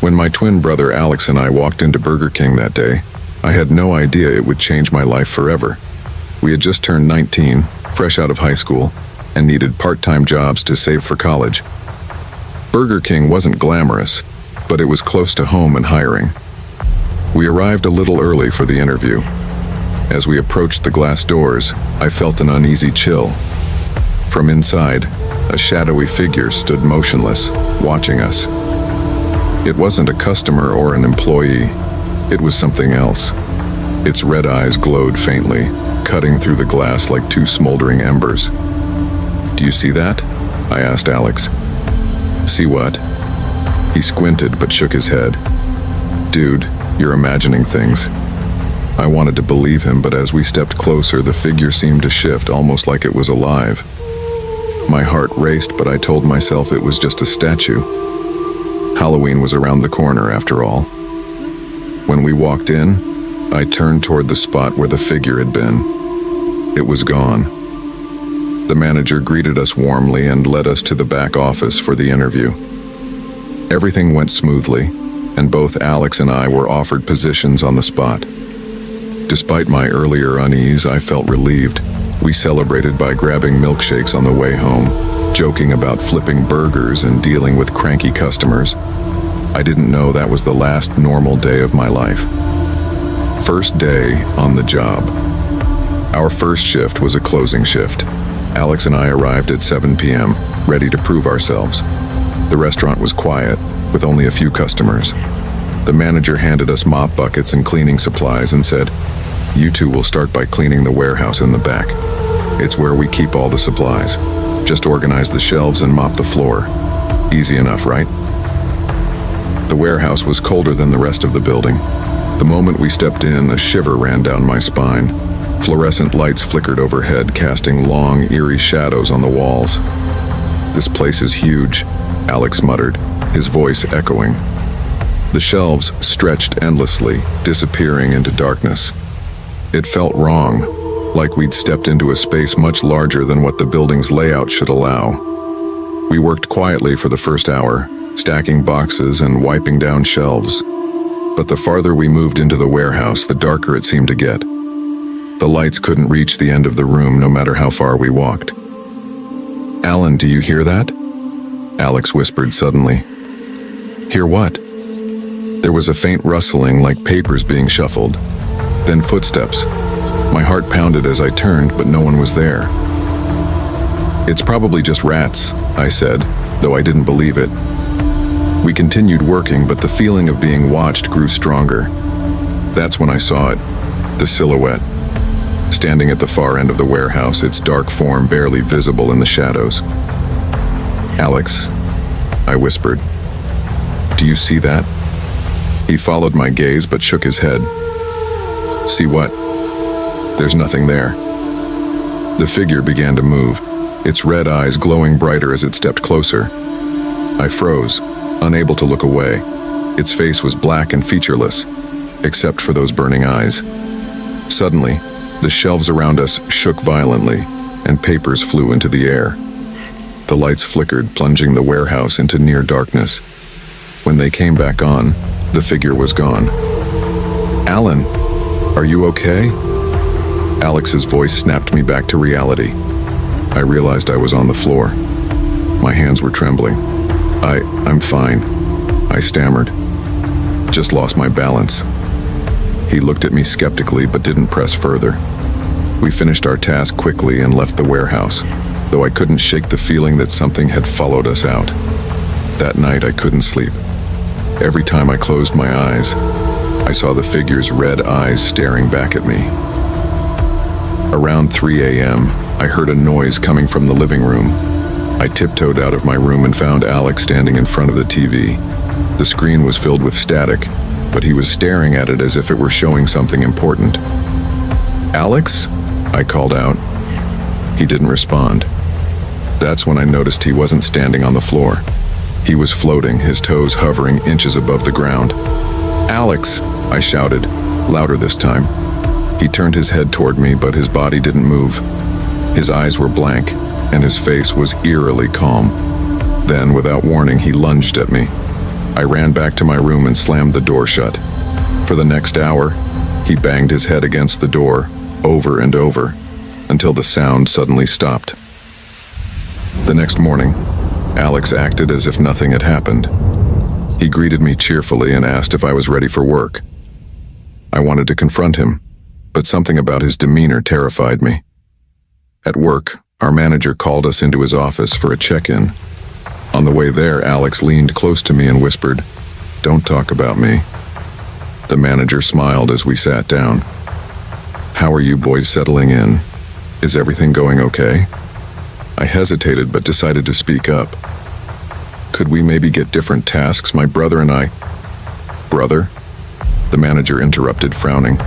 When my twin brother Alex and I walked into Burger King that day, I had no idea it would change my life forever. We had just turned 19, fresh out of high school, and needed part-time jobs to save for college. Burger King wasn't glamorous, but it was close to home and hiring. We arrived a little early for the interview. As we approached the glass doors, I felt an uneasy chill. From inside, a shadowy figure stood motionless, watching us. It wasn't a customer or an employee. It was something else. Its red eyes glowed faintly, cutting through the glass like two smoldering embers. "Do you see that?" I asked Alex. "See what?" He squinted but shook his head. "Dude, you're imagining things." I wanted to believe him, but as we stepped closer, the figure seemed to shift, almost like it was alive. My heart raced, but I told myself it was just a statue. Halloween was around the corner, after all. When we walked in, I turned toward the spot where the figure had been. It was gone. The manager greeted us warmly and led us to the back office for the interview. Everything went smoothly, and both Alex and I were offered positions on the spot. Despite my earlier unease, I felt relieved. We celebrated by grabbing milkshakes on the way home, joking about flipping burgers and dealing with cranky customers. I didn't know that was the last normal day of my life. First day on the job. Our first shift was a closing shift. Alex and I arrived at 7 p.m., ready to prove ourselves. The restaurant was quiet, with only a few customers. The manager handed us mop buckets and cleaning supplies and said, "You two will start by cleaning the warehouse in the back. It's where we keep all the supplies. Just organize the shelves and mop the floor. Easy enough, right?" The warehouse was colder than the rest of the building. The moment we stepped in, a shiver ran down my spine. Fluorescent lights flickered overhead, casting long, eerie shadows on the walls. "This place is huge," Alex muttered, his voice echoing. The shelves stretched endlessly, disappearing into darkness. It felt wrong, like we'd stepped into a space much larger than what the building's layout should allow. We worked quietly for the first hour, stacking boxes and wiping down shelves. But the farther we moved into the warehouse, the darker it seemed to get. The lights couldn't reach the end of the room, no matter how far we walked. "Alan, do you hear that?" Alex whispered suddenly. "Hear what?" There was a faint rustling, like papers being shuffled. Then footsteps. My heart pounded as I turned, but no one was there. "It's probably just rats," I said, though I didn't believe it. We continued working, but the feeling of being watched grew stronger. That's when I saw it, the silhouette. Standing at the far end of the warehouse, its dark form barely visible in the shadows. "Alex," I whispered. "Do you see that?" He followed my gaze but shook his head. "See what?" "There's nothing there." The figure began to move, its red eyes glowing brighter as it stepped closer. I froze, unable to look away. Its face was black and featureless, except for those burning eyes. Suddenly, the shelves around us shook violently, and papers flew into the air. The lights flickered, plunging the warehouse into near darkness. When they came back on, the figure was gone. "Alan, are you okay?" Alex's voice snapped me back to reality. I realized I was on the floor. My hands were trembling. I'm fine," I stammered. "Just lost my balance." He looked at me skeptically but didn't press further. We finished our task quickly and left the warehouse, though I couldn't shake the feeling that something had followed us out. That night I couldn't sleep. Every time I closed my eyes, I saw the figure's red eyes staring back at me. Around 3 a.m., I heard a noise coming from the living room. I tiptoed out of my room and found Alex standing in front of the TV. The screen was filled with static, but he was staring at it as if it were showing something important. "Alex?" I called out. He didn't respond. That's when I noticed he wasn't standing on the floor. He was floating, his toes hovering inches above the ground. "Alex!" I shouted, louder this time. He turned his head toward me, but his body didn't move. His eyes were blank, and his face was eerily calm. Then, without warning, he lunged at me. I ran back to my room and slammed the door shut. For the next hour, he banged his head against the door, over and over, until the sound suddenly stopped. The next morning, Alex acted as if nothing had happened. He greeted me cheerfully and asked if I was ready for work. I wanted to confront him, but something about his demeanor terrified me. At work, our manager called us into his office for a check-in. On the way there, Alex leaned close to me and whispered, "Don't talk about me." The manager smiled as we sat down. "How are you boys settling in? Is everything going okay?" I hesitated but decided to speak up. "Could we maybe get different tasks, my brother and I?" "Brother?" The manager interrupted, frowning.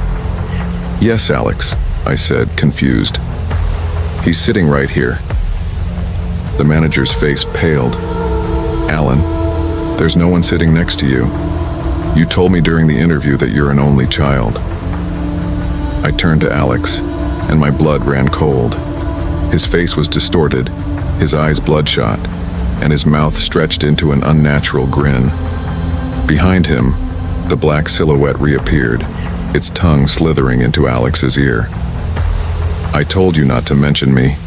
"Yes, Alex," I said, confused. "He's sitting right here." The manager's face paled. "Alan, there's no one sitting next to you. You told me during the interview that you're an only child." I turned to Alex, and my blood ran cold. His face was distorted, his eyes bloodshot, and his mouth stretched into an unnatural grin. Behind him, the black silhouette reappeared, its tongue slithering into Alex's ear. "I told you not to mention me,"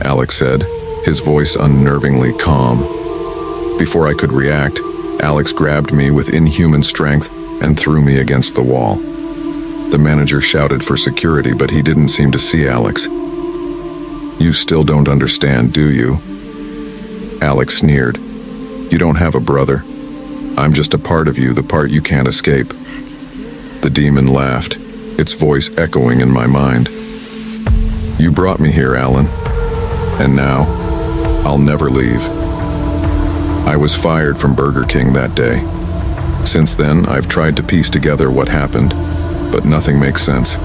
Alex said, his voice unnervingly calm. Before I could react, Alex grabbed me with inhuman strength and threw me against the wall. The manager shouted for security, but he didn't seem to see Alex. "You still don't understand, do you?" Alex sneered. "You don't have a brother. I'm just a part of you, the part you can't escape." The demon laughed, its voice echoing in my mind. "You brought me here, Alan. And now, I'll never leave." I was fired from Burger King that day. Since then, I've tried to piece together what happened, but nothing makes sense.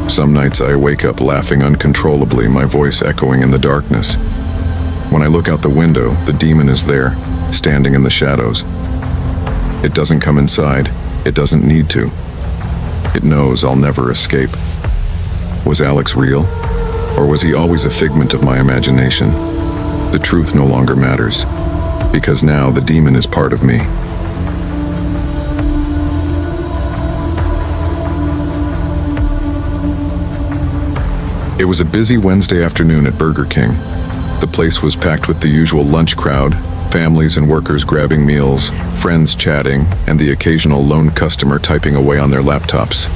Some nights I wake up laughing uncontrollably, my voice echoing in the darkness. When I look out the window, the demon is there, standing in the shadows. It doesn't come inside. It doesn't need to. It knows I'll never escape. Was Alex real? Or was he always a figment of my imagination? The truth no longer matters, because now the demon is part of me. It was a busy Wednesday afternoon at Burger King. The place was packed with the usual lunch crowd, families and workers grabbing meals, friends chatting, and the occasional lone customer typing away on their laptops.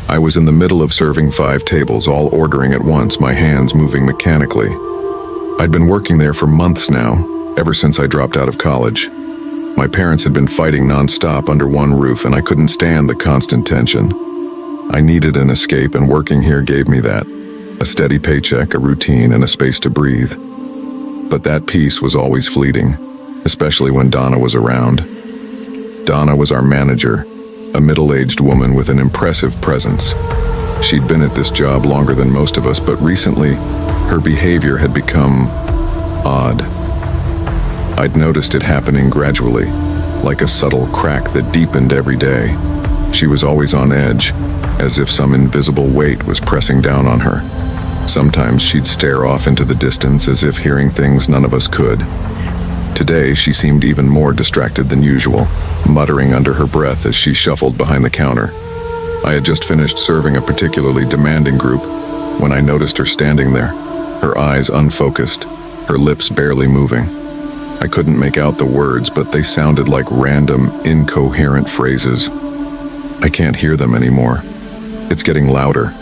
I was in the middle of serving 5 tables, all ordering at once, my hands moving mechanically. I'd been working there for months now, ever since I dropped out of college. My parents had been fighting nonstop under one roof, and I couldn't stand the constant tension. I needed an escape, and working here gave me that. A steady paycheck, a routine, and a space to breathe. But that peace was always fleeting, especially when Donna was around. Donna was our manager, a middle-aged woman with an impressive presence. She'd been at this job longer than most of us, but recently, her behavior had become odd. I'd noticed it happening gradually, like a subtle crack that deepened every day. She was always on edge, as if some invisible weight was pressing down on her. Sometimes she'd stare off into the distance as if hearing things none of us could. Today, she seemed even more distracted than usual, muttering under her breath as she shuffled behind the counter. I had just finished serving a particularly demanding group when I noticed her standing there, her eyes unfocused, her lips barely moving. I couldn't make out the words, but they sounded like random, incoherent phrases. I can't hear them anymore. It's getting louder.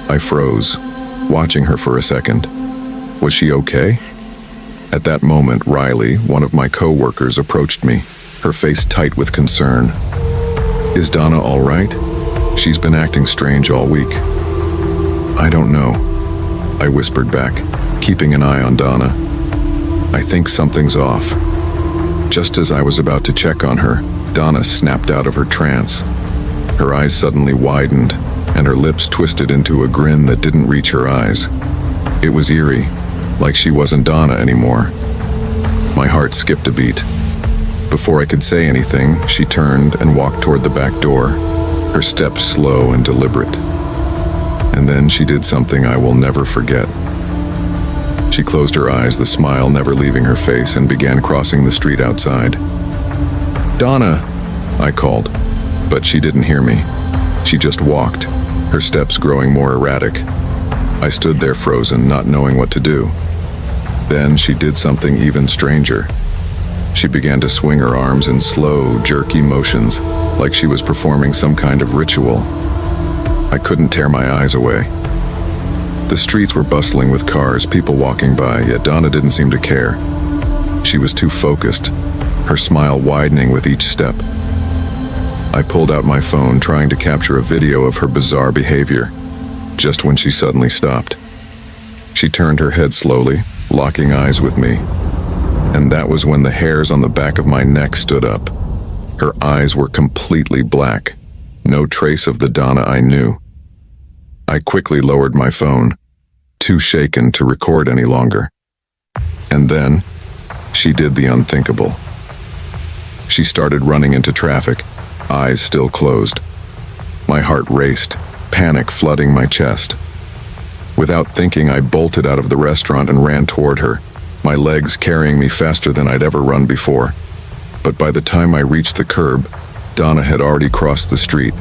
I froze, watching her for a second. Was she okay? At that moment, Riley, one of my co-workers, approached me, her face tight with concern. "Is Donna all right? She's been acting strange all week." "I don't know," I whispered back, keeping an eye on Donna. "I think something's off." Just as I was about to check on her, Donna snapped out of her trance. Her eyes suddenly widened, and her lips twisted into a grin that didn't reach her eyes. It was eerie, like she wasn't Donna anymore. My heart skipped a beat. Before I could say anything, she turned and walked toward the back door, her steps slow and deliberate. And then she did something I will never forget. She closed her eyes, the smile never leaving her face, and began crossing the street outside. "Donna," I called, but she didn't hear me. She just walked, her steps growing more erratic. I stood there frozen, not knowing what to do. Then she did something even stranger. She began to swing her arms in slow, jerky motions, like she was performing some kind of ritual. I couldn't tear my eyes away. The streets were bustling with cars, people walking by, yet Donna didn't seem to care. She was too focused, her smile widening with each step. I pulled out my phone, trying to capture a video of her bizarre behavior, just when she suddenly stopped. She turned her head slowly, locking eyes with me, and that was when the hairs on the back of my neck stood up. Her eyes were completely black, no trace of the Donna I knew. I quickly lowered my phone, too shaken to record any longer. And then, she did the unthinkable. She started running into traffic, eyes still closed. My heart raced, panic flooding my chest. Without thinking, I bolted out of the restaurant and ran toward her, my legs carrying me faster than I'd ever run before. But by the time I reached the curb, Donna had already crossed the street.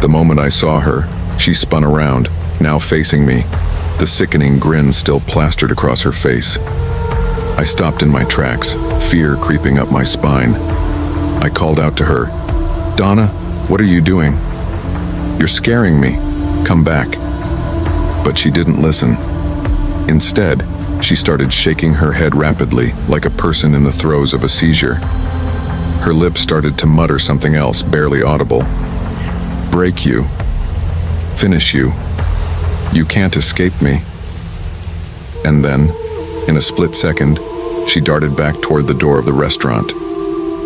The moment I saw her, she spun around, now facing me, the sickening grin still plastered across her face. I stopped in my tracks, fear creeping up my spine. I called out to her, "Donna, what are you doing? You're scaring me. Come back." But she didn't listen. Instead, she started shaking her head rapidly, like a person in the throes of a seizure. Her lips started to mutter something else, barely audible. "Break you. Finish you. You can't escape me." And then, in a split second, she darted back toward the door of the restaurant.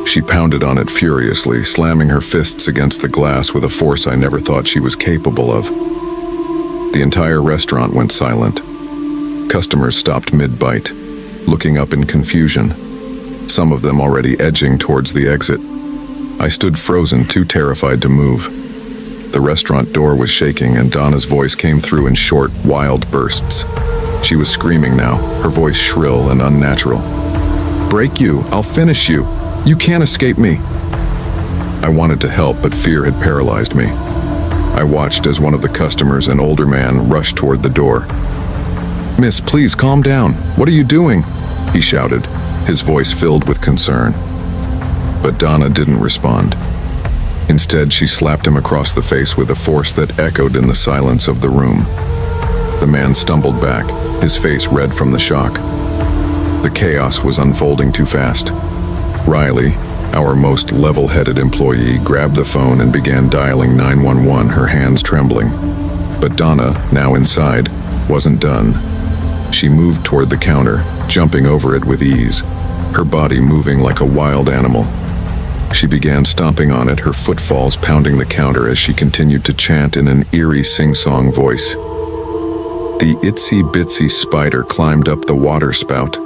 She pounded on it furiously, slamming her fists against the glass with a force I never thought she was capable of. The entire restaurant went silent. Customers stopped mid-bite, looking up in confusion, some of them already edging towards the exit. I stood frozen, too terrified to move. The restaurant door was shaking, and Donna's voice came through in short, wild bursts. She was screaming now, her voice shrill and unnatural. "Break you! I'll finish you! You can't escape me!" I wanted to help, but fear had paralyzed me. I watched as one of the customers, an older man, rushed toward the door. "Miss, please calm down. What are you doing?" he shouted, his voice filled with concern. But Donna didn't respond. Instead, she slapped him across the face with a force that echoed in the silence of the room. The man stumbled back, his face red from the shock. The chaos was unfolding too fast. Riley, our most level-headed employee, grabbed the phone and began dialing 911, her hands trembling. But Donna, now inside, wasn't done. She moved toward the counter, jumping over it with ease, her body moving like a wild animal. She began stomping on it, her footfalls pounding the counter as she continued to chant in an eerie sing-song voice. The itsy-bitsy spider climbed up the water spout.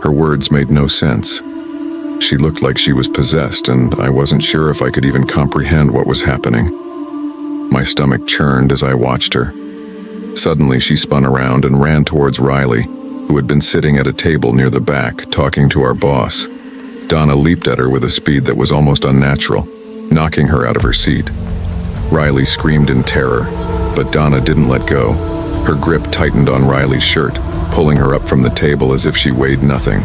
Her words made no sense. She looked like she was possessed, and I wasn't sure if I could even comprehend what was happening. My stomach churned as I watched her. Suddenly, she spun around and ran towards Riley, who had been sitting at a table near the back, talking to our boss. Donna leaped at her with a speed that was almost unnatural, knocking her out of her seat. Riley screamed in terror, but Donna didn't let go. Her grip tightened on Riley's shirt, pulling her up from the table as if she weighed nothing.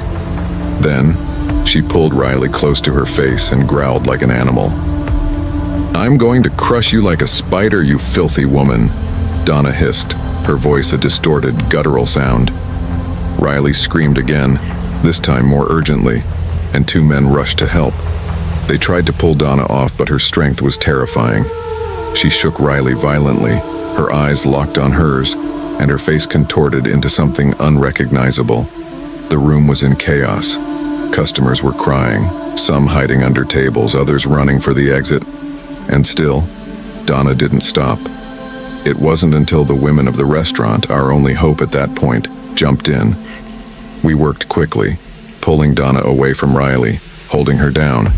Then, she pulled Riley close to her face and growled like an animal. "I'm going to crush you like a spider, you filthy woman," Donna hissed, her voice a distorted, guttural sound. Riley screamed again, this time more urgently, and two men rushed to help. They tried to pull Donna off, but her strength was terrifying. She shook Riley violently, her eyes locked on hers, and her face contorted into something unrecognizable. The room was in chaos. Customers were crying, some hiding under tables, others running for the exit. And still, Donna didn't stop. It wasn't until the women of the restaurant, our only hope at that point, jumped in. We worked quickly, pulling Donna away from Riley, holding her down.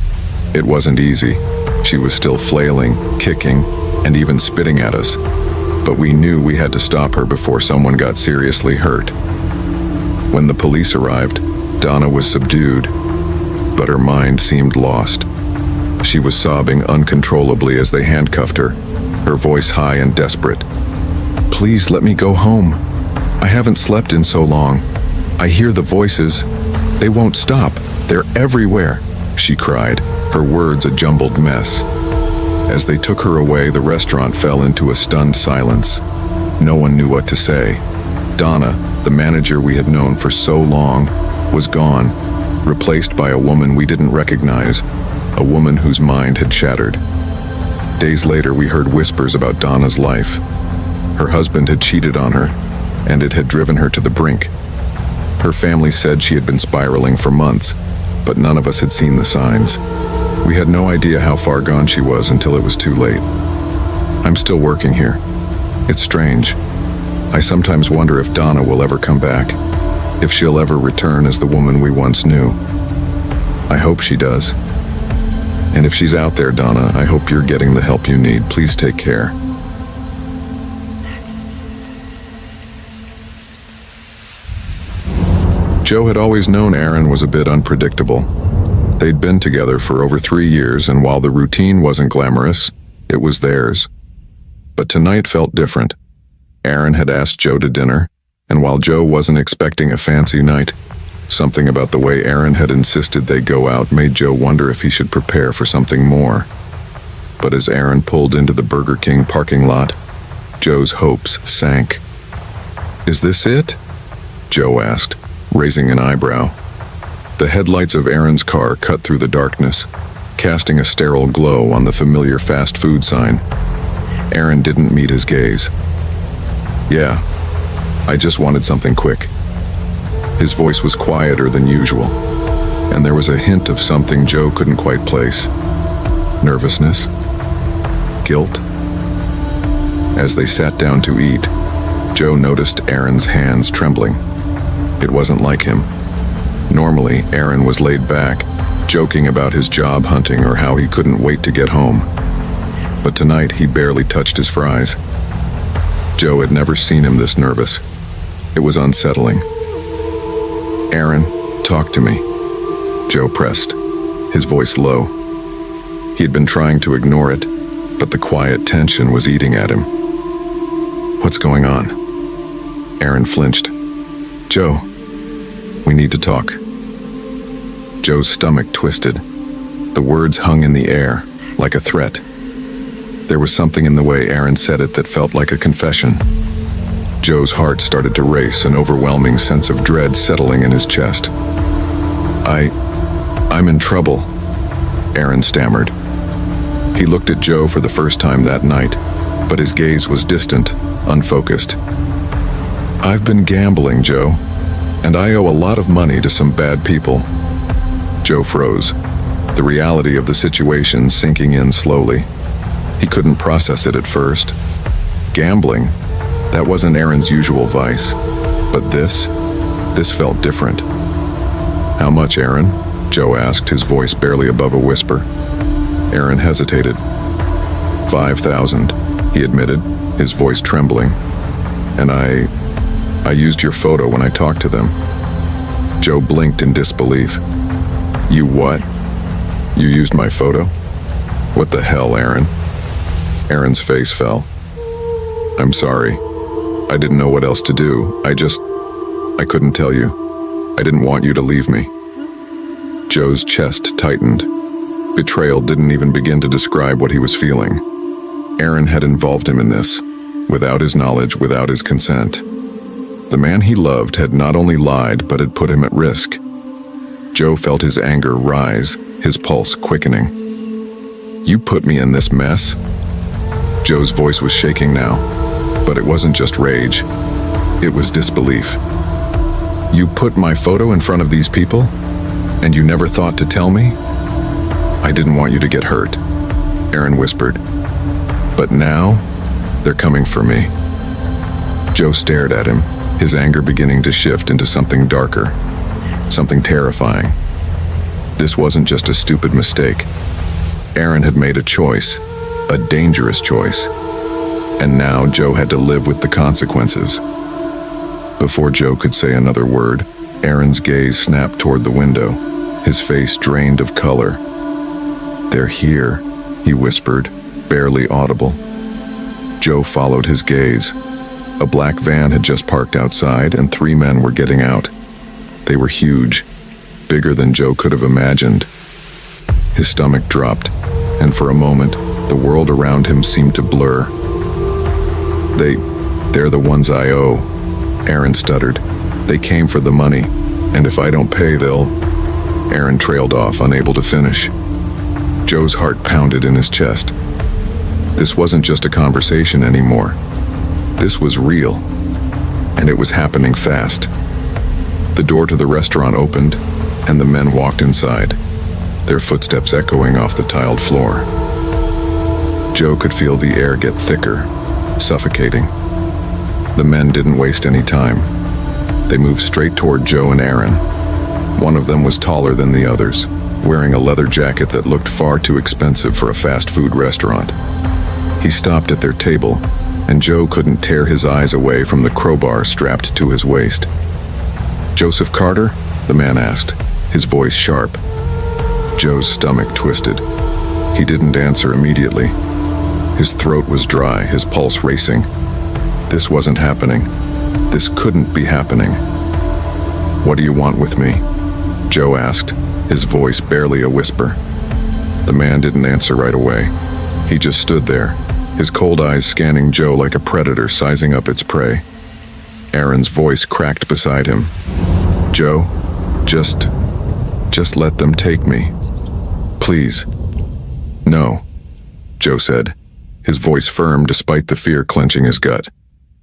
It wasn't easy. She was still flailing, kicking, and even spitting at us. But we knew we had to stop her before someone got seriously hurt. When the police arrived, Donna was subdued, but her mind seemed lost. She was sobbing uncontrollably as they handcuffed her, her voice high and desperate. "Please let me go home. I haven't slept in so long. I hear the voices. They won't stop. They're everywhere," she cried, her words a jumbled mess. As they took her away, the restaurant fell into a stunned silence. No one knew what to say. Donna, the manager we had known for so long, was gone, replaced by a woman we didn't recognize, a woman whose mind had shattered. Days later, we heard whispers about Donna's life. Her husband had cheated on her, and it had driven her to the brink. Her family said she had been spiraling for months, but none of us had seen the signs. We had no idea how far gone she was until it was too late. I'm still working here. It's strange. I sometimes wonder if Donna will ever come back, if she'll ever return as the woman we once knew. I hope she does. And if she's out there, Donna, I hope you're getting the help you need. Please take care. Joe had always known Aaron was a bit unpredictable. They'd been together for over 3 years, and while the routine wasn't glamorous, it was theirs. But tonight felt different. Aaron had asked Joe to dinner, and while Joe wasn't expecting a fancy night, something about the way Aaron had insisted they go out made Joe wonder if he should prepare for something more. But as Aaron pulled into the Burger King parking lot, Joe's hopes sank. "Is this it?" Joe asked, raising an eyebrow. The headlights of Aaron's car cut through the darkness, casting a sterile glow on the familiar fast food sign. Aaron didn't meet his gaze. "Yeah, I just wanted something quick." His voice was quieter than usual, and there was a hint of something Joe couldn't quite place. Nervousness? Guilt? As they sat down to eat, Joe noticed Aaron's hands trembling. It wasn't like him. Normally, Aaron was laid back, joking about his job hunting or how he couldn't wait to get home. But tonight, he barely touched his fries. Joe had never seen him this nervous. It was unsettling. "Aaron, talk to me," Joe pressed, his voice low. He had been trying to ignore it, but the quiet tension was eating at him. "What's going on?" Aaron flinched. "Joe, we need to talk." Joe's stomach twisted. The words hung in the air, like a threat. There was something in the way Aaron said it that felt like a confession. Joe's heart started to race, an overwhelming sense of dread settling in his chest. I'm in trouble," Aaron stammered. He looked at Joe for the first time that night, but his gaze was distant, unfocused. "I've been gambling, Joe, and I owe a lot of money to some bad people." Joe froze, the reality of the situation sinking in slowly. He couldn't process it at first. Gambling, that wasn't Aaron's usual vice. But this felt different. "How much, Aaron?" Joe asked, his voice barely above a whisper. Aaron hesitated. $5,000, he admitted, his voice trembling. "And I used your photo when I talked to them." Joe blinked in disbelief. "You what? You used my photo? What the hell, Aaron?" Aaron's face fell. "I'm sorry. I didn't know what else to do. I couldn't tell you. I didn't want you to leave me." Joe's chest tightened. Betrayal didn't even begin to describe what he was feeling. Aaron had involved him in this, without his knowledge, without his consent. The man he loved had not only lied, but had put him at risk. Joe felt his anger rise, his pulse quickening. "You put me in this mess?" Joe's voice was shaking now, but it wasn't just rage. It was disbelief. "You put my photo in front of these people? And you never thought to tell me?" "I didn't want you to get hurt," Aaron whispered. "But now, they're coming for me." Joe stared at him, his anger beginning to shift into something darker, something terrifying. This wasn't just a stupid mistake. Aaron had made a choice, a dangerous choice, and now Joe had to live with the consequences. Before Joe could say another word, Aaron's gaze snapped toward the window. his face drained of color. "They're here," he whispered, barely audible. Joe followed his gaze. A black van had just parked outside, and 3 men were getting out. They were huge, bigger than Joe could have imagined. His stomach dropped, and for a moment, the world around him seemed to blur. They're the ones I owe," Aaron stuttered. "They came for the money, and if I don't pay, they'll..." Aaron trailed off, unable to finish. Joe's heart pounded in his chest. This wasn't just a conversation anymore. This was real, and it was happening fast. The door to the restaurant opened, and the men walked inside, their footsteps echoing off the tiled floor. Joe could feel the air get thicker, suffocating. The men didn't waste any time. They moved straight toward Joe and Aaron. One of them was taller than the others, wearing a leather jacket that looked far too expensive for a fast food restaurant. He stopped at their table, and Joe couldn't tear his eyes away from the crowbar strapped to his waist. "Joseph Carter?" the man asked, his voice sharp. Joe's stomach twisted. He didn't answer immediately. His throat was dry, his pulse racing. This wasn't happening. This couldn't be happening. "What do you want with me?" Joe asked, his voice barely a whisper. The man didn't answer right away. He just stood there, his cold eyes scanning Joe like a predator sizing up its prey. Aaron's voice cracked beside him. "Joe, just let them take me. Please." "No," Joe said, his voice firm despite the fear clenching his gut.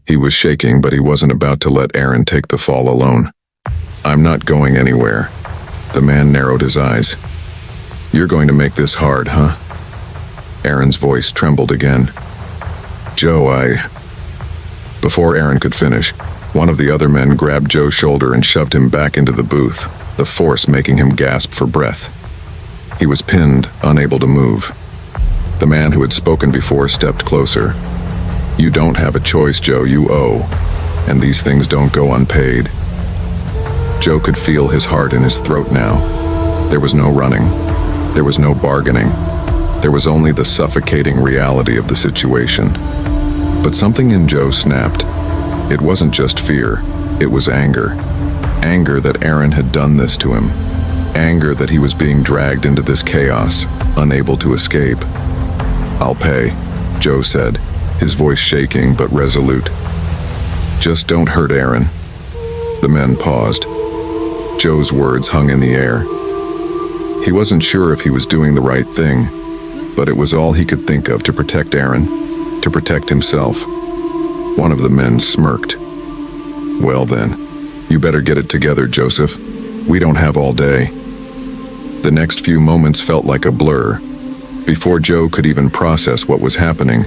He was shaking, but he wasn't about to let Aaron take the fall alone. "I'm not going anywhere." The man narrowed his eyes. "You're going to make this hard, huh?" Aaron's voice trembled again. "Joe, Before Aaron could finish, one of the other men grabbed Joe's shoulder and shoved him back into the booth, the force making him gasp for breath. He was pinned, unable to move. The man who had spoken before stepped closer. "You don't have a choice, Joe, you owe. And these things don't go unpaid." Joe could feel his heart in his throat now. There was no running. There was no bargaining. There was only the suffocating reality of the situation. But something in Joe snapped. It wasn't just fear, it was anger. Anger that Aaron had done this to him. Anger that he was being dragged into this chaos, unable to escape. "I'll pay," Joe said, his voice shaking but resolute. "Just don't hurt Aaron." The men paused. Joe's words hung in the air. He wasn't sure if he was doing the right thing, but it was all he could think of to protect Aaron, to protect himself. One of the men smirked. "Well then, you better get it together, Joseph. We don't have all day." The next few moments felt like a blur. Before Joe could even process what was happening,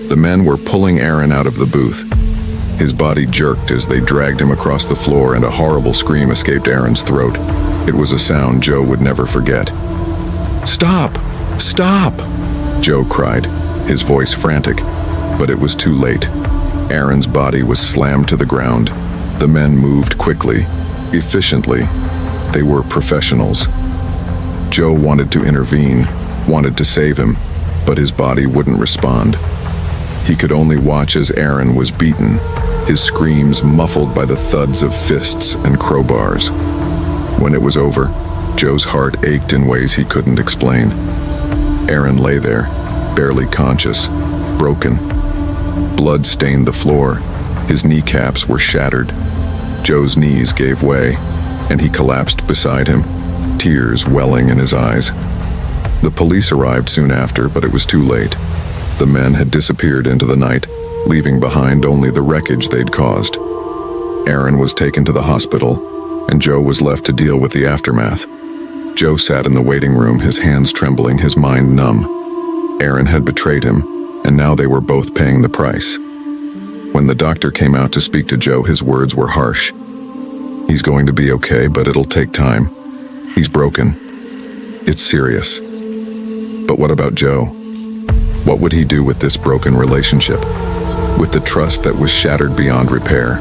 the men were pulling Aaron out of the booth. His body jerked as they dragged him across the floor, and a horrible scream escaped Aaron's throat. It was a sound Joe would never forget. "Stop! Stop!" Joe cried, his voice frantic, but it was too late. Aaron's body was slammed to the ground. The men moved quickly, efficiently. They were professionals. Joe wanted to intervene, wanted to save him, but his body wouldn't respond. He could only watch as Aaron was beaten, his screams muffled by the thuds of fists and crowbars. When it was over, Joe's heart ached in ways he couldn't explain. Aaron lay there, barely conscious, broken. Blood stained the floor. His kneecaps were shattered. Joe's knees gave way, and he collapsed beside him, tears welling in his eyes. The police arrived soon after, but it was too late. The men had disappeared into the night, leaving behind only the wreckage they'd caused. Aaron was taken to the hospital, and Joe was left to deal with the aftermath. Joe sat in the waiting room, his hands trembling, his mind numb. Aaron had betrayed him, and now they were both paying the price. When the doctor came out to speak to Joe, his words were harsh. "He's going to be okay, but it'll take time. He's broken. It's serious." But what about Joe? What would he do with this broken relationship? With the trust that was shattered beyond repair?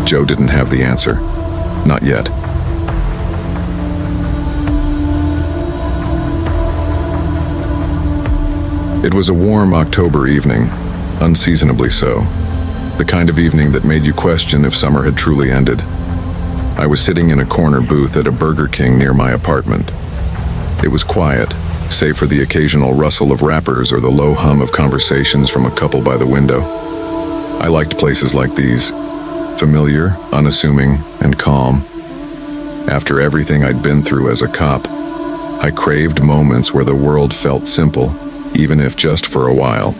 Joe didn't have the answer. Not yet. It was a warm October evening, unseasonably so. The kind of evening that made you question if summer had truly ended. I was sitting in a corner booth at a Burger King near my apartment. It was quiet, save for the occasional rustle of wrappers or the low hum of conversations from a couple by the window. I liked places like these, familiar, unassuming, and calm. After everything I'd been through as a cop, I craved moments where the world felt simple, even if just for a while.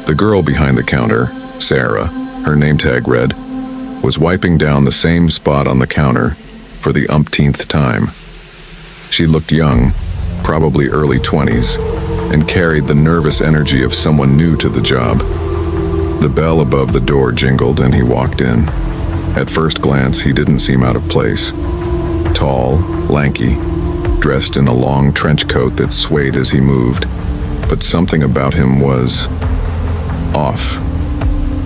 The girl behind the counter, Sarah, her name tag read, was wiping down the same spot on the counter for the umpteenth time. She looked young, probably early 20s, and carried the nervous energy of someone new to the job. The bell above the door jingled and he walked in. At first glance, he didn't seem out of place. Tall, lanky, dressed in a long trench coat that swayed as he moved, but something about him was off.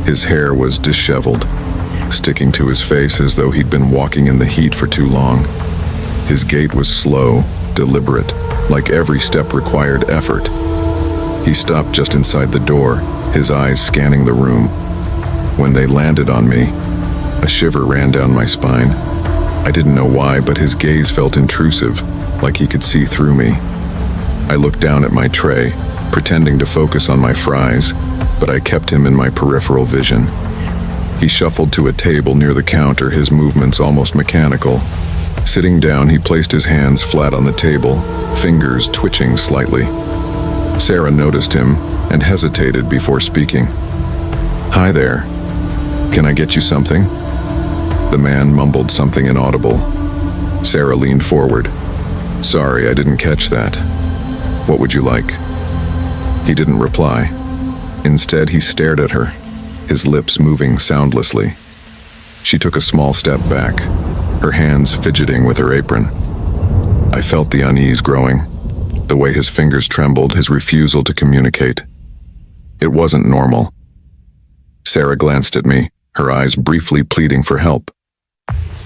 His hair was disheveled, sticking to his face as though he'd been walking in the heat for too long. His gait was slow, deliberate, like every step required effort. He stopped just inside the door, his eyes scanning the room. When they landed on me, a shiver ran down my spine. I didn't know why, but his gaze felt intrusive, like he could see through me. I looked down at my tray, pretending to focus on my fries, but I kept him in my peripheral vision. He shuffled to a table near the counter, his movements almost mechanical. Sitting down, he placed his hands flat on the table, fingers twitching slightly. Sarah noticed him and hesitated before speaking. "Hi there. Can I get you something?" The man mumbled something inaudible. Sarah leaned forward. "Sorry, I didn't catch that. What would you like?" He didn't reply. Instead, he stared at her, his lips moving soundlessly. She took a small step back, her hands fidgeting with her apron. I felt the unease growing, the way his fingers trembled, his refusal to communicate. It wasn't normal. Sarah glanced at me, her eyes briefly pleading for help.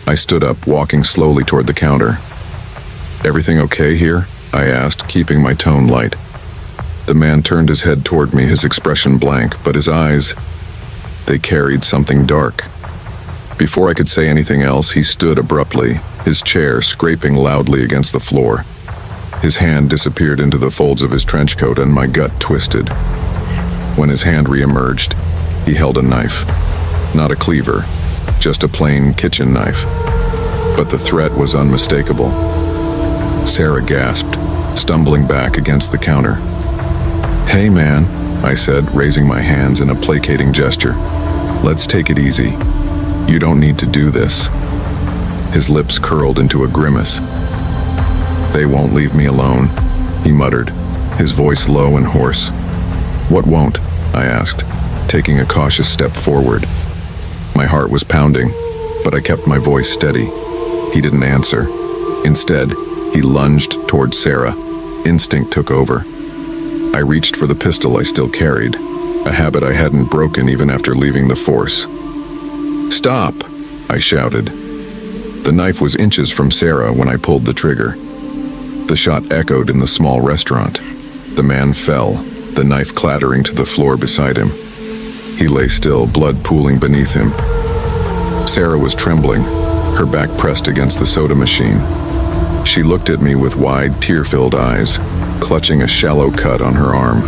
I stood up, walking slowly toward the counter. "Everything okay here?" I asked, keeping my tone light. The man turned his head toward me, his expression blank, but his eyes, they carried something dark. Before I could say anything else, he stood abruptly, his chair scraping loudly against the floor. His hand disappeared into the folds of his trench coat and my gut twisted. When his hand re-emerged, he held a knife. Not a cleaver, just a plain kitchen knife. But the threat was unmistakable. Sarah gasped, stumbling back against the counter. "Hey man," I said, raising my hands in a placating gesture. "Let's take it easy. You don't need to do this." His lips curled into a grimace. "They won't leave me alone," he muttered, his voice low and hoarse. "What won't?" I asked, taking a cautious step forward. My heart was pounding, but I kept my voice steady. He didn't answer. Instead, he lunged towards Sarah. Instinct took over. I reached for the pistol I still carried, a habit I hadn't broken even after leaving the force. "Stop!" I shouted. The knife was inches from Sarah when I pulled the trigger. The shot echoed in the small restaurant. The man fell, the knife clattering to the floor beside him. He lay still, blood pooling beneath him. Sarah was trembling, her back pressed against the soda machine. She looked at me with wide, tear-filled eyes, clutching a shallow cut on her arm.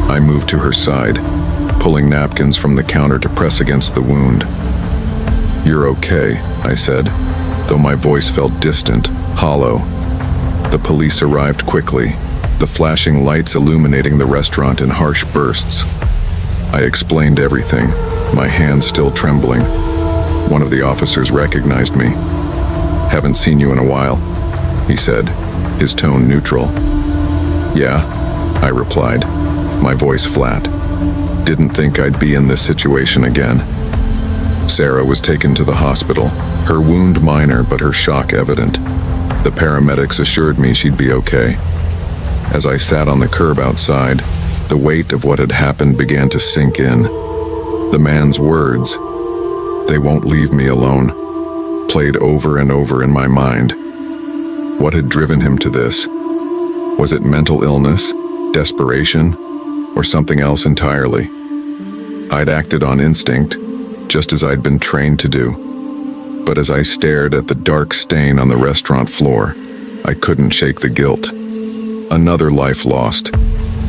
I moved to her side, pulling napkins from the counter to press against the wound. "You're okay," I said, though my voice felt distant, hollow. The police arrived quickly, the flashing lights illuminating the restaurant in harsh bursts. I explained everything, my hands still trembling. One of the officers recognized me. "Haven't seen you in a while," he said, his tone neutral. "Yeah," I replied, my voice flat. "Didn't think I'd be in this situation again." Sarah was taken to the hospital, her wound minor but her shock evident. The paramedics assured me she'd be okay. As I sat on the curb outside, the weight of what had happened began to sink in. The man's words, "They won't leave me alone," played over and over in my mind. What had driven him to this? Was it mental illness, desperation, or something else entirely. I'd acted on instinct, just as I'd been trained to do. But as I stared at the dark stain on the restaurant floor, I couldn't shake the guilt. Another life lost,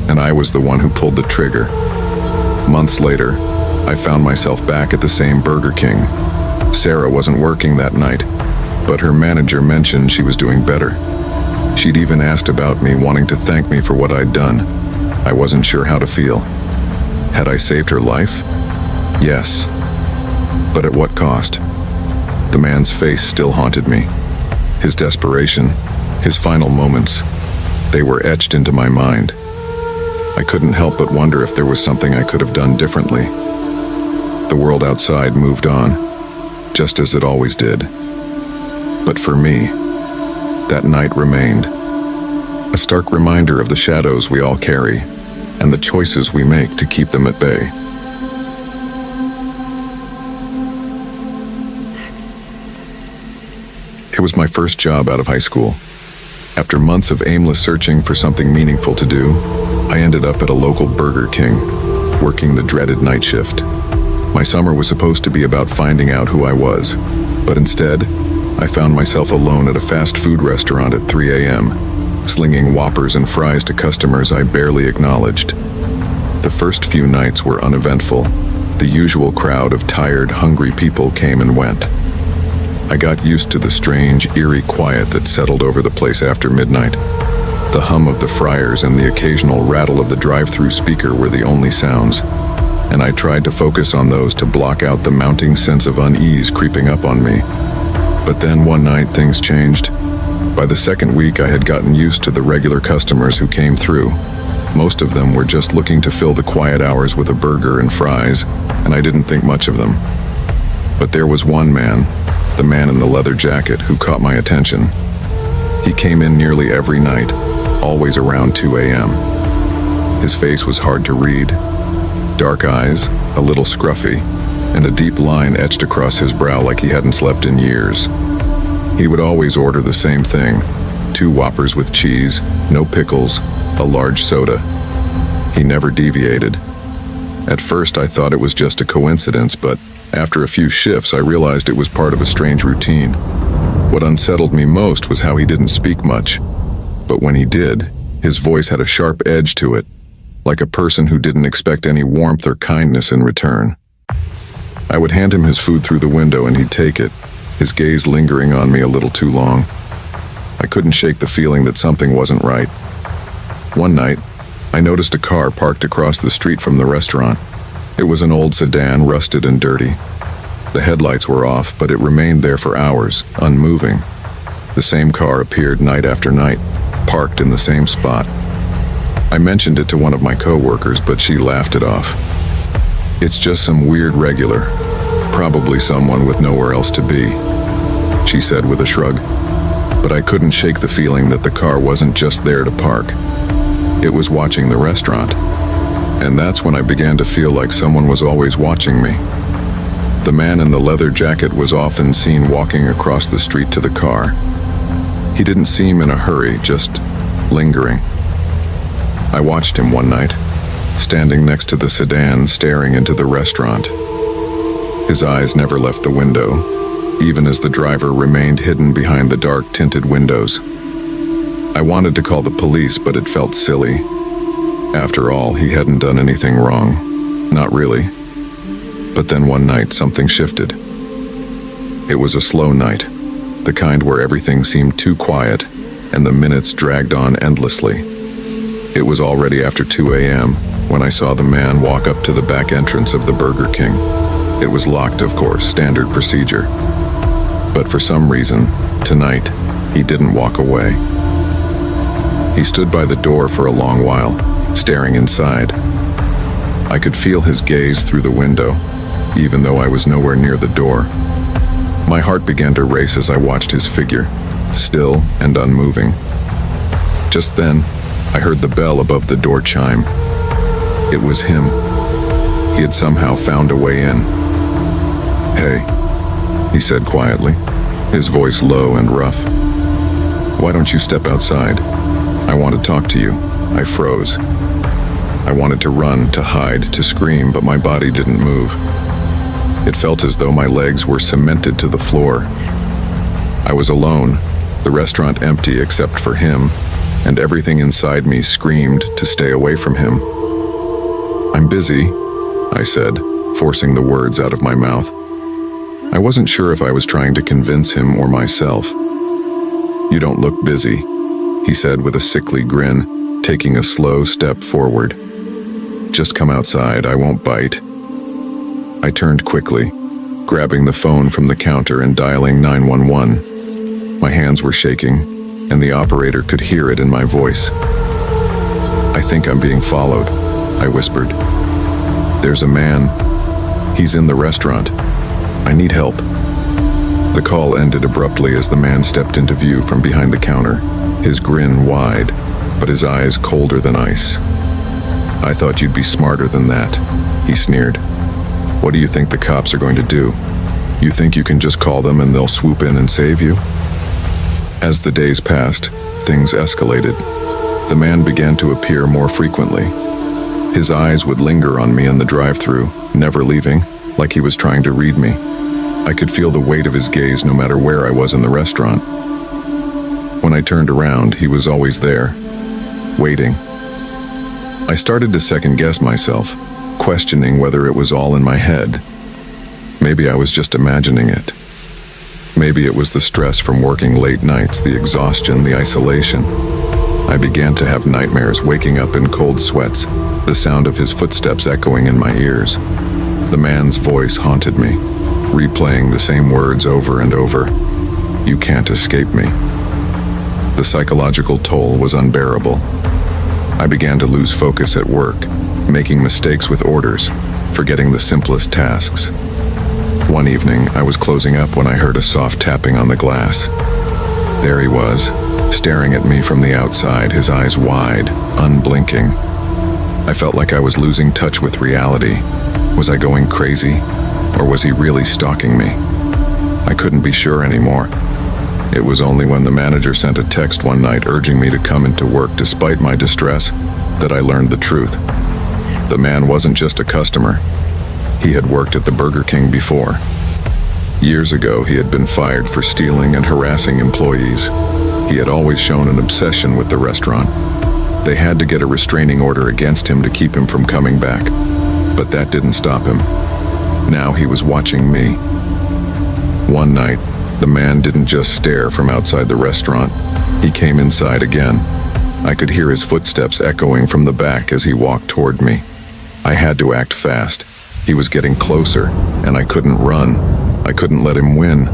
and I was the one who pulled the trigger. Months later, I found myself back at the same Burger King. Sarah wasn't working that night, but her manager mentioned she was doing better. She'd even asked about me, wanting to thank me for what I'd done. I wasn't sure how to feel. Had I saved her life? Yes. But at what cost? The man's face still haunted me. His desperation, his final moments, they were etched into my mind. I couldn't help but wonder if there was something I could have done differently. The world outside moved on, just as it always did. But for me, that night remained. A stark reminder of the shadows we all carry, and the choices we make to keep them at bay. It was my first job out of high school. After months of aimless searching for something meaningful to do, I ended up at a local Burger King, working the dreaded night shift. My summer was supposed to be about finding out who I was, but instead, I found myself alone at a fast food restaurant at 3 a.m., slinging Whoppers and fries to customers I barely acknowledged. The first few nights were uneventful. The usual crowd of tired, hungry people came and went. I got used to the strange, eerie quiet that settled over the place after midnight. The hum of the fryers and the occasional rattle of the drive-through speaker were the only sounds, and I tried to focus on those to block out the mounting sense of unease creeping up on me. But then one night things changed. By the second week, I had gotten used to the regular customers who came through. Most of them were just looking to fill the quiet hours with a burger and fries, and I didn't think much of them. But there was one man, the man in the leather jacket, who caught my attention. He came in nearly every night, always around 2 a.m. His face was hard to read. Dark eyes, a little scruffy, and a deep line etched across his brow like he hadn't slept in years. He would always order the same thing: 2 Whoppers with cheese, no pickles, a large soda. He never deviated. At first I thought it was just a coincidence, but after a few shifts I realized it was part of a strange routine. What unsettled me most was how he didn't speak much. But when he did, his voice had a sharp edge to it, like a person who didn't expect any warmth or kindness in return. I would hand him his food through the window and he'd take it, his gaze lingering on me a little too long. I couldn't shake the feeling that something wasn't right. One night, I noticed a car parked across the street from the restaurant. It was an old sedan, rusted and dirty. The headlights were off, but it remained there for hours, unmoving. The same car appeared night after night, parked in the same spot. I mentioned it to one of my co-workers, but she laughed it off. "It's just some weird regular, probably someone with nowhere else to be," she said with a shrug. But I couldn't shake the feeling that the car wasn't just there to park. It was watching the restaurant. And that's when I began to feel like someone was always watching me. The man in the leather jacket was often seen walking across the street to the car. He didn't seem in a hurry, just lingering. I watched him one night, standing next to the sedan, staring into the restaurant. His eyes never left the window, even as the driver remained hidden behind the dark tinted windows. I wanted to call the police, but it felt silly. After all, he hadn't done anything wrong. Not really. But then one night, something shifted. It was a slow night, the kind where everything seemed too quiet, and the minutes dragged on endlessly. It was already after 2 a.m. when I saw the man walk up to the back entrance of the Burger King. It was locked, of course, standard procedure. But for some reason, tonight, he didn't walk away. He stood by the door for a long while, staring inside. I could feel his gaze through the window, even though I was nowhere near the door. My heart began to race as I watched his figure, still and unmoving. Just then, I heard the bell above the door chime. It was him. He had somehow found a way in. "Hey," he said quietly, his voice low and rough. "Why don't you step outside? I want to talk to you. I froze. I wanted to run, to hide, to scream, but my body didn't move. It felt as though my legs were cemented to the floor. I was alone, the restaurant empty except for him, and everything inside me screamed to stay away from him. "I'm busy," I said, forcing the words out of my mouth. I wasn't sure if I was trying to convince him or myself. "You don't look busy," he said with a sickly grin, taking a slow step forward. "Just come outside, I won't bite." I turned quickly, grabbing the phone from the counter and dialing 911. My hands were shaking, and the operator could hear it in my voice. "I think I'm being followed," I whispered. "There's a man. He's in the restaurant. I need help." The call ended abruptly as the man stepped into view from behind the counter, his grin wide, but his eyes colder than ice. "I thought you'd be smarter than that," he sneered. "What do you think the cops are going to do? You think you can just call them and they'll swoop in and save you?" As the days passed, things escalated. The man began to appear more frequently. His eyes would linger on me in the drive-thru, never leaving, like he was trying to read me. I could feel the weight of his gaze no matter where I was in the restaurant. When I turned around, he was always there, waiting. I started to second-guess myself, questioning whether it was all in my head. Maybe I was just imagining it. Maybe it was the stress from working late nights, the exhaustion, the isolation. I began to have nightmares, waking up in cold sweats, the sound of his footsteps echoing in my ears. The man's voice haunted me, replaying the same words over and over. "You can't escape me." The psychological toll was unbearable. I began to lose focus at work, making mistakes with orders, forgetting the simplest tasks. One evening, I was closing up when I heard a soft tapping on the glass. There he was, staring at me from the outside, his eyes wide, unblinking. I felt like I was losing touch with reality. Was I going crazy, or was he really stalking me? I couldn't be sure anymore. It was only when the manager sent a text one night urging me to come into work despite my distress that I learned the truth. The man wasn't just a customer. He had worked at the Burger King before. Years ago, he had been fired for stealing and harassing employees. He had always shown an obsession with the restaurant. They had to get a restraining order against him to keep him from coming back. But that didn't stop him. Now he was watching me. One night, the man didn't just stare from outside the restaurant. He came inside again. I could hear his footsteps echoing from the back as he walked toward me. I had to act fast. He was getting closer, and I couldn't run. I couldn't let him win.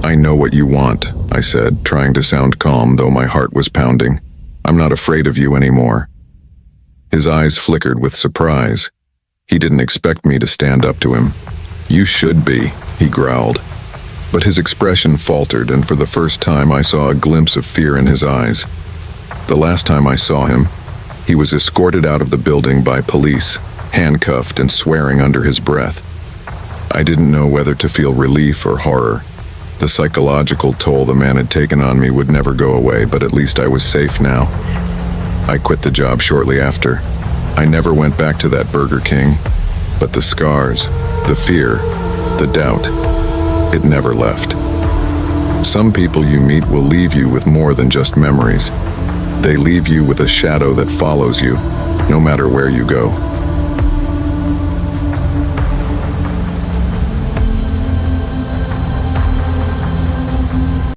"I know what you want," I said, trying to sound calm, though my heart was pounding. "I'm not afraid of you anymore." His eyes flickered with surprise. He didn't expect me to stand up to him. "You should be," he growled. But his expression faltered, and for the first time I saw a glimpse of fear in his eyes. The last time I saw him, he was escorted out of the building by police, handcuffed and swearing under his breath. I didn't know whether to feel relief or horror. The psychological toll the man had taken on me would never go away, but at least I was safe now. I quit the job shortly after. I never went back to that Burger King, but the scars, the fear, the doubt, it never left. Some people you meet will leave you with more than just memories. They leave you with a shadow that follows you, no matter where you go.